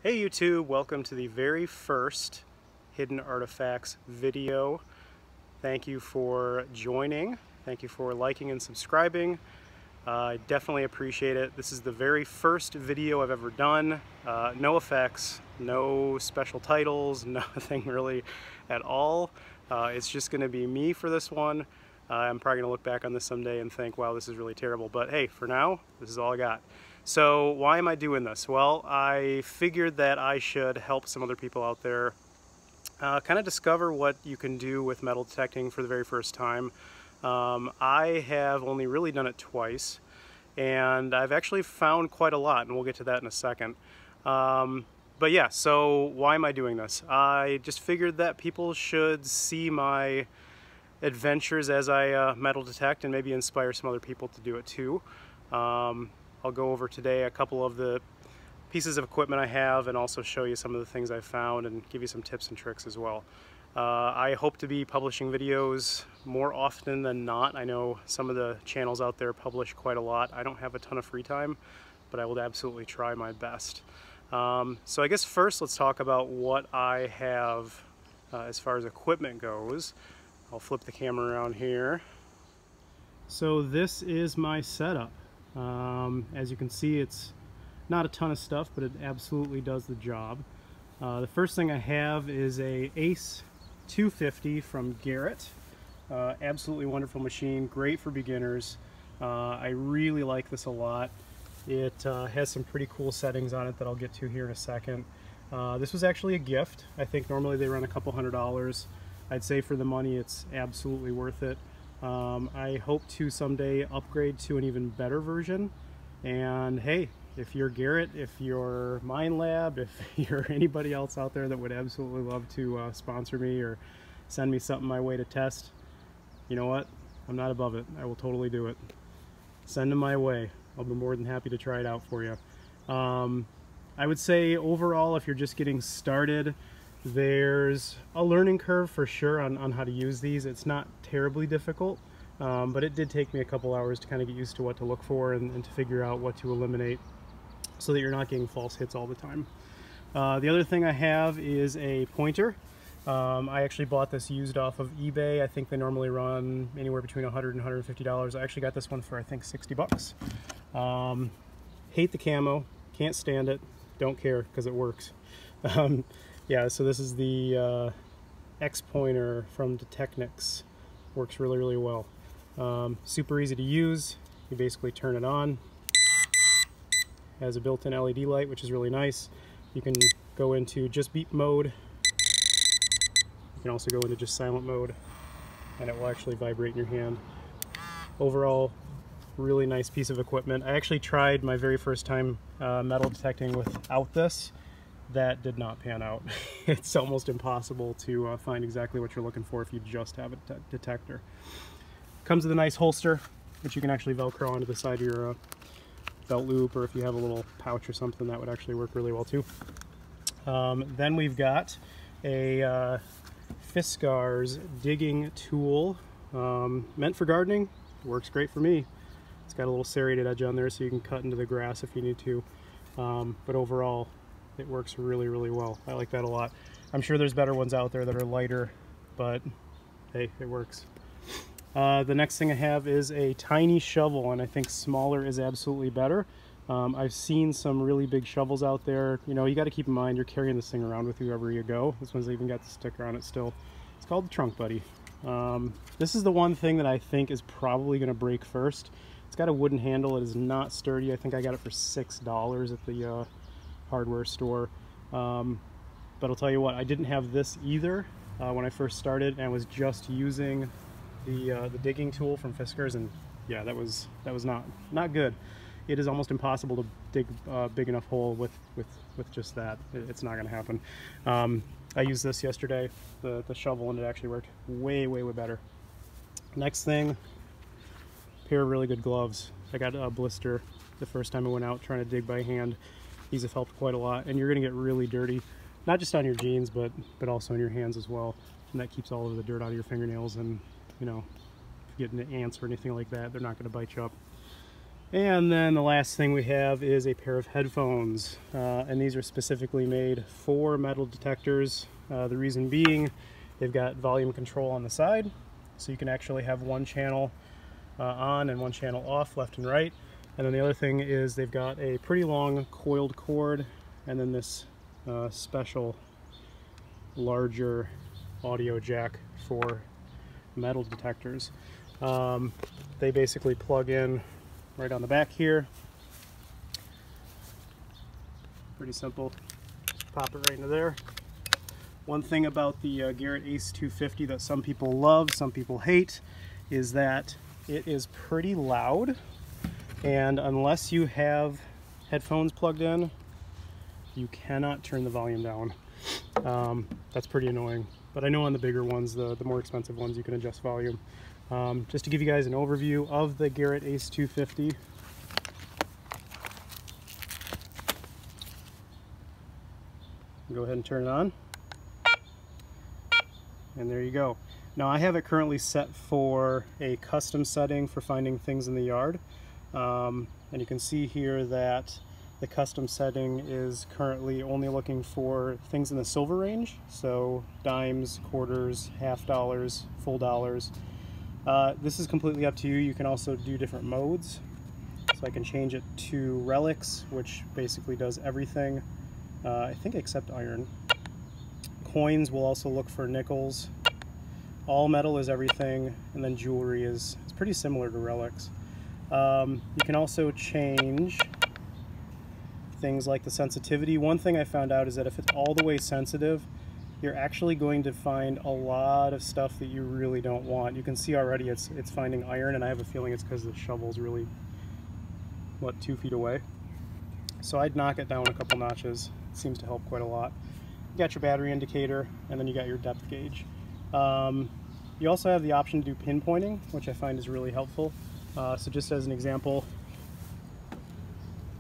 Hey YouTube, welcome to the very first Hidden Artifacts video. Thank you for joining. Thank you for liking and subscribing. I definitely appreciate it. This is the very first video I've ever done. No effects, no special titles, nothing really at all. It's just going to be me for this one. I'm probably going to look back on this someday and think, wow, this is really terrible. But hey, for now, this is all I got. So why am I doing this? Well, I figured that I should help some other people out there kind of discover what you can do with metal detecting for the very first time. I have only really done it twice, and I've actually found quite a lot, and we'll get to that in a second. But yeah, so why am I doing this? I just figured that people should see my adventures as I metal detect and maybe inspire some other people to do it too. I'll go over today a couple of the pieces of equipment I have and also show you some of the things I found and give you some tips and tricks as well. I hope to be publishing videos more often than not. I know some of the channels out there publish quite a lot. I don't have a ton of free time, but I will absolutely try my best. So I guess first let's talk about what I have as far as equipment goes. I'll flip the camera around here. So this is my setup. As you can see, it's not a ton of stuff, but it absolutely does the job. The first thing I have is a Ace 250 from Garrett. Absolutely wonderful machine, great for beginners. I really like this a lot. It has some pretty cool settings on it that I'll get to here in a second. This was actually a gift. I think normally they run a couple $100. I'd say for the money it's absolutely worth it. I hope to someday upgrade to an even better version, and hey, if you're Garrett, if you're Minelab, if you're anybody else out there that would absolutely love to sponsor me or send me something my way to test, you know what, I'm not above it. I will totally do it. Send them my way. I'll be more than happy to try it out for you. I would say overall, if you're just getting started, there's a learning curve for sure on how to use these. It's not terribly difficult, but it did take me a couple hours to kind of get used to what to look for and to figure out what to eliminate so that you're not getting false hits all the time. The other thing I have is a pointer. I actually bought this used off of eBay. I think they normally run anywhere between $100 and $150. I actually got this one for I think 60 bucks. Hate the camo, can't stand it, don't care because it works. Yeah, so this is the X pointer from Detechnix. Works really, really well. Super easy to use. You basically turn it on. Has a built-in LED light, which is really nice. You can go into just beep mode. You can also go into just silent mode, and it will actually vibrate in your hand. Overall, really nice piece of equipment. I actually tried my very first time metal detecting without this. That did not pan out. It's almost impossible to find exactly what you're looking for if you just have a detector. Comes with a nice holster, which you can actually Velcro onto the side of your belt loop, or if you have a little pouch or something, that would actually work really well too. Then we've got a Fiskars digging tool, meant for gardening. It works great for me. It's got a little serrated edge on there so you can cut into the grass if you need to, but overall it works really, really well. I like that a lot. I'm sure there's better ones out there that are lighter, but hey, it works. The next thing I have is a tiny shovel, and I think smaller is absolutely better. I've seen some really big shovels out there. You know, you got to keep in mind you're carrying this thing around with you wherever you go. This one's even got the sticker on it still. It's called the Trunk Buddy. This is the one thing that I think is probably going to break first. It's got a wooden handle. It is not sturdy. I think I got it for $6 at the hardware store, but I'll tell you what, I didn't have this either when I first started, and was just using the digging tool from Fiskars, and yeah, that was not good. It is almost impossible to dig a big enough hole with just that. It's not going to happen. I used this yesterday, the shovel, and it actually worked way better. Next thing, pair of really good gloves. I got a blister the first time I went out trying to dig by hand. These have helped quite a lot, and you're going to get really dirty, not just on your jeans, but also in your hands as well. And that keeps all of the dirt out of your fingernails, and you know, if you get into ants or anything like that, they're not going to bite you up. And then the last thing we have is a pair of headphones, and these are specifically made for metal detectors. The reason being, they've got volume control on the side, so you can actually have one channel on and one channel off, left and right. And then the other thing is they've got a pretty long coiled cord, and then this special larger audio jack for metal detectors. They basically plug in right on the back here. Pretty simple. Just pop it right into there. One thing about the Garrett Ace 250 that some people love, some people hate, is that it is pretty loud, and unless you have headphones plugged in, you cannot turn the volume down. That's pretty annoying. But I know on the bigger ones, the more expensive ones, you can adjust volume. Just to give you guys an overview of the Garrett Ace 250. Go ahead and turn it on. And there you go. Now I have it currently set for a custom setting for finding things in the yard. And you can see here that the custom setting is currently only looking for things in the silver range. So dimes, quarters, half dollars, full dollars. This is completely up to you. You can also do different modes. So I can change it to relics, which basically does everything, I think except iron. Coins will also look for nickels. All metal is everything, and then jewelry is pretty similar to relics. You can also change things like the sensitivity. One thing I found out is that if it's all the way sensitive, you're actually going to find a lot of stuff that you really don't want. You can see already it's finding iron, and I have a feeling it's because the shovel's really, what, 2 feet away. So I'd knock it down a couple notches. It seems to help quite a lot. You got your battery indicator, and then you got your depth gauge. You also have the option to do pinpointing, which I find is really helpful. So just as an example,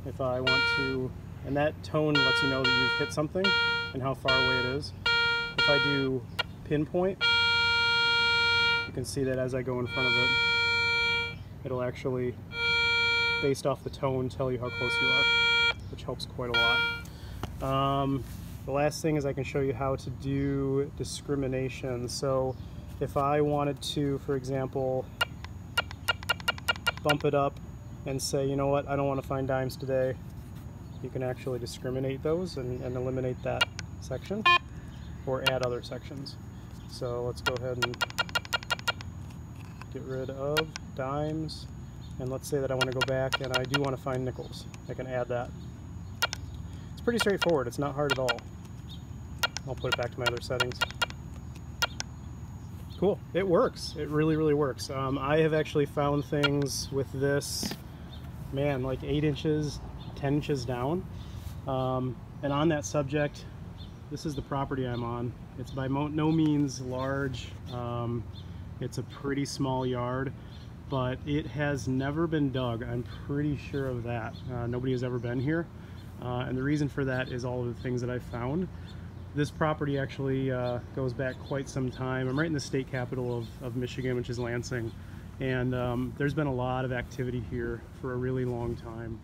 if I want to, and that tone lets you know that you've hit something and how far away it is. If I do pinpoint, you can see that as I go in front of it, it'll actually, based off the tone, tell you how close you are, which helps quite a lot. The last thing is I can show you how to do discrimination. So if I wanted to, for example, bump it up and say, you know what, I don't want to find dimes today, you can actually discriminate those and eliminate that section or add other sections. So let's go ahead and get rid of dimes, and let's say that I want to go back and I do want to find nickels. I can add that. It's pretty straightforward. It's not hard at all. I'll put it back to my other settings. Cool. It works. It really, really works. I have actually found things with this, man, like 8 inches, 10 inches down. And on that subject, this is the property I'm on. It's by no means large. It's a pretty small yard, but it has never been dug. I'm pretty sure of that. Nobody has ever been here. And the reason for that is all of the things that I've found. This property actually goes back quite some time. I'm right in the state capital of Michigan, which is Lansing. And there's been a lot of activity here for a really long time.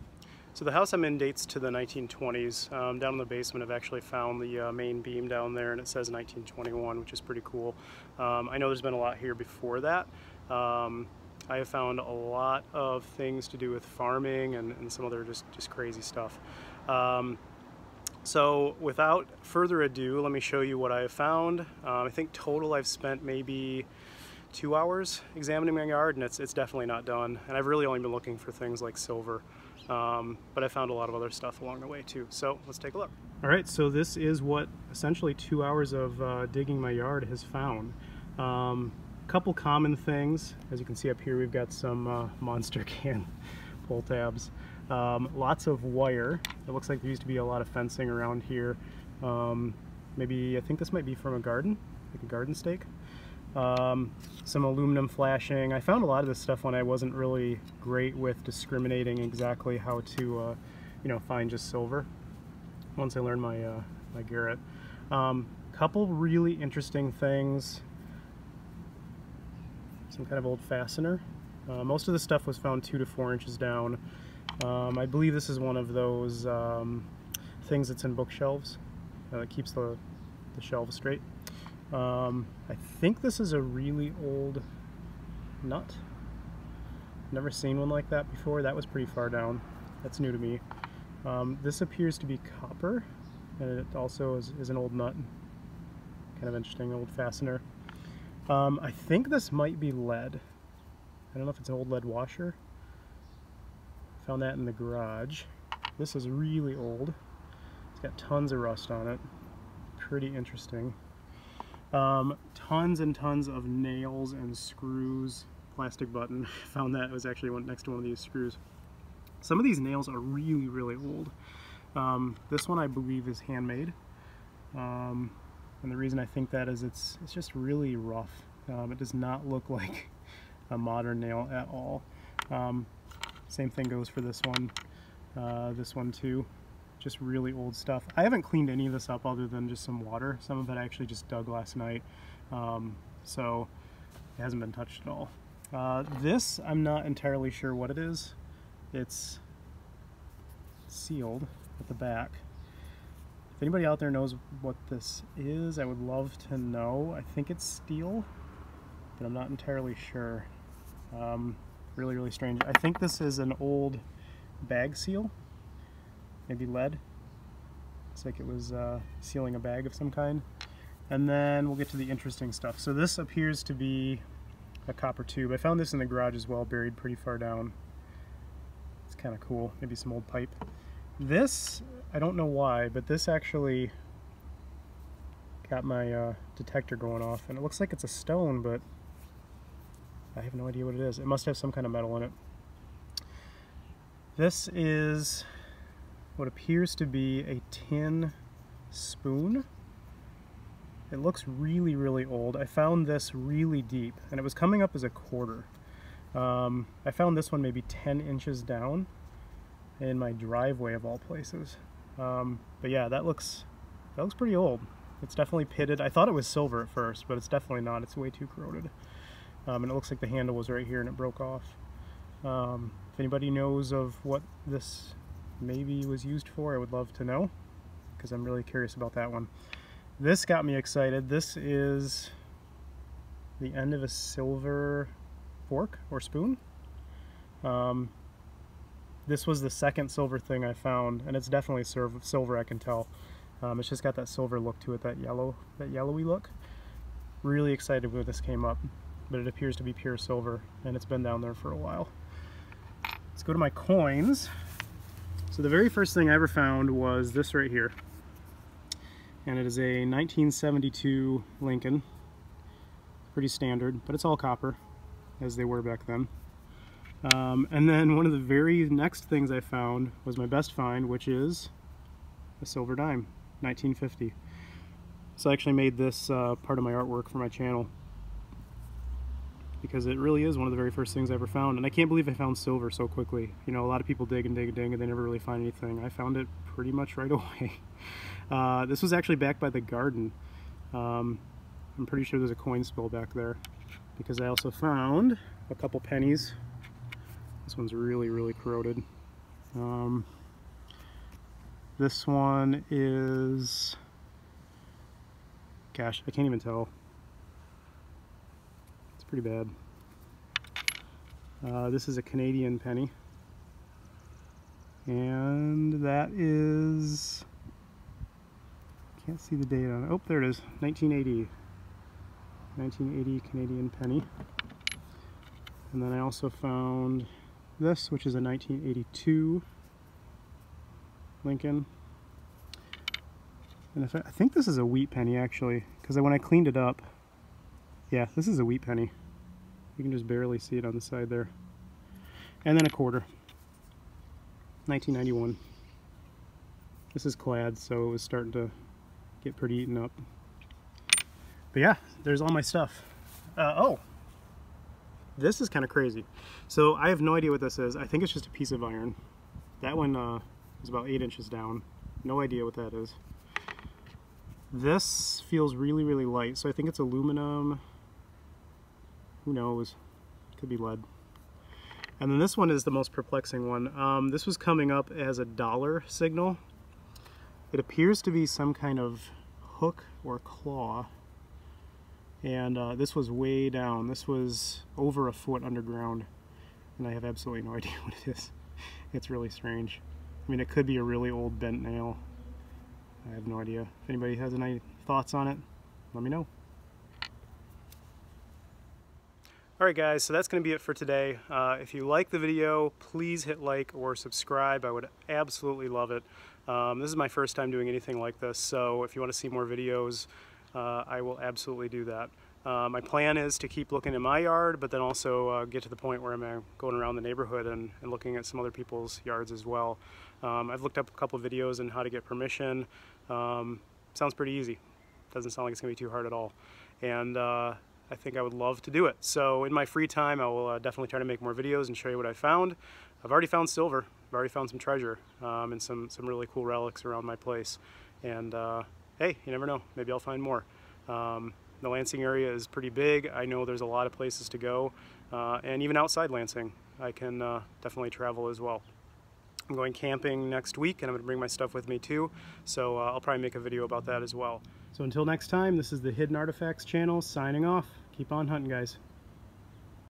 So the house I'm in dates to the 1920s. Down in the basement I've actually found the main beam down there, and it says 1921, which is pretty cool. I know there's been a lot here before that. I have found a lot of things to do with farming and some other just crazy stuff. So without further ado, let me show you what I have found. I think total I've spent maybe 2 hours examining my yard, and it's definitely not done. And I've really only been looking for things like silver. But I found a lot of other stuff along the way too. So let's take a look. All right, so this is what essentially 2 hours of digging my yard has found. Couple common things. As you can see up here, we've got some monster can pull tabs. Lots of wire. It looks like there used to be a lot of fencing around here. Maybe, I think this might be from a garden, like a garden stake. Some aluminum flashing. I found a lot of this stuff when I wasn't really great with discriminating exactly how to, you know, find just silver. Once I learned my my Garrett. Couple really interesting things. Some kind of old fastener. Most of the stuff was found 2 to 4 inches down. I believe this is one of those things that's in bookshelves that keeps the shelves straight. I think this is a really old nut. Never seen one like that before. That was pretty far down. That's new to me. This appears to be copper, and it also is an old nut. Kind of interesting, old fastener. I think this might be lead. I don't know if it's an old lead washer. Found that in the garage. This is really old. It's got tons of rust on it. Pretty interesting. Tons and tons of nails and screws. Plastic button. Found that. It was actually next to one of these screws. Some of these nails are really, really old. This one I believe is handmade. And the reason I think that is it's just really rough. It does not look like a modern nail at all. Same thing goes for this one too. Just really old stuff. I haven't cleaned any of this up other than just some water. Some of it I actually just dug last night, so it hasn't been touched at all. This, I'm not entirely sure what it is. It's sealed at the back. If anybody out there knows what this is, I would love to know. I think it's steel, but I'm not entirely sure. Really, really strange. I think this is an old bag seal, maybe lead. Looks like it was sealing a bag of some kind. And then we'll get to the interesting stuff. So this appears to be a copper tube. I found this in the garage as well, buried pretty far down. It's kind of cool. Maybe some old pipe. This, I don't know why, but this actually got my detector going off, and it looks like it's a stone, but I have no idea what it is. It must have some kind of metal in it. This is what appears to be a tin spoon. It looks really, really old. I found this really deep, and it was coming up as a quarter. I found this one maybe 10 inches down in my driveway of all places. But yeah, that looks pretty old. It's definitely pitted. I thought it was silver at first, but it's definitely not. It's way too corroded. And it looks like the handle was right here and it broke off. If anybody knows of what this maybe was used for, I would love to know, because I'm really curious about that one. This got me excited. This is the end of a silver fork or spoon. This was the second silver thing I found, and it's definitely silver, I can tell. It's just got that silver look to it, that yellowy look. Really excited when this came up, but it appears to be pure silver, and it's been down there for a while. Let's go to my coins. So the very first thing I ever found was this right here, and it is a 1972 Lincoln. Pretty standard, but it's all copper, as they were back then. And then one of the very next things I found was my best find, which is a silver dime, 1950. So I actually made this part of my artwork for my channel, because it really is one of the very first things I ever found. And I can't believe I found silver so quickly. You know, a lot of people dig and dig and dig and they never really find anything. I found it pretty much right away. This was actually back by the garden. I'm pretty sure there's a coin spill back there, because I also found a couple pennies. This one's really, really corroded. This one is, gosh, I can't even tell. It's pretty bad. This is a Canadian penny. And that is, can't see the date on it. Oh, there it is, 1980. 1980 Canadian penny. And then I also found this, which is a 1982 Lincoln. And I think this is a wheat penny, actually, because when I cleaned it up, yeah, this is a wheat penny. You can just barely see it on the side there. And then a quarter, 1991. This is clad, so it was starting to get pretty eaten up. But yeah, there's all my stuff. Oh, this is kind of crazy. So I have no idea what this is. I think it's just a piece of iron. That one is about 8 inches down. No idea what that is. This feels really, really light, so I think it's aluminum. Who knows? Could be lead. And then this one is the most perplexing one. This was coming up as a dollar signal. It appears to be some kind of hook or claw. And this was way down. This was over a foot underground. And I have absolutely no idea what it is. It's really strange. I mean, it could be a really old bent nail. I have no idea. If anybody has any thoughts on it, let me know. Alright guys, so that's going to be it for today. If you like the video, please hit like or subscribe. I would absolutely love it. This is my first time doing anything like this, so if you want to see more videos, I will absolutely do that. My plan is to keep looking in my yard, but then also get to the point where I'm going around the neighborhood and looking at some other people's yards as well. I've looked up a couple of videos on how to get permission. Sounds pretty easy. Doesn't sound like it's going to be too hard at all. And I think I would love to do it. So in my free time, I will definitely try to make more videos and show you what I found. I've already found silver. I've already found some treasure and some really cool relics around my place. And hey, you never know. Maybe I'll find more. The Lansing area is pretty big. I know there's a lot of places to go. And even outside Lansing, I can definitely travel as well. I'm going camping next week, and I'm going to bring my stuff with me too. So I'll probably make a video about that as well. So until next time, this is the Hidden Artifacts channel signing off. Keep on hunting, guys.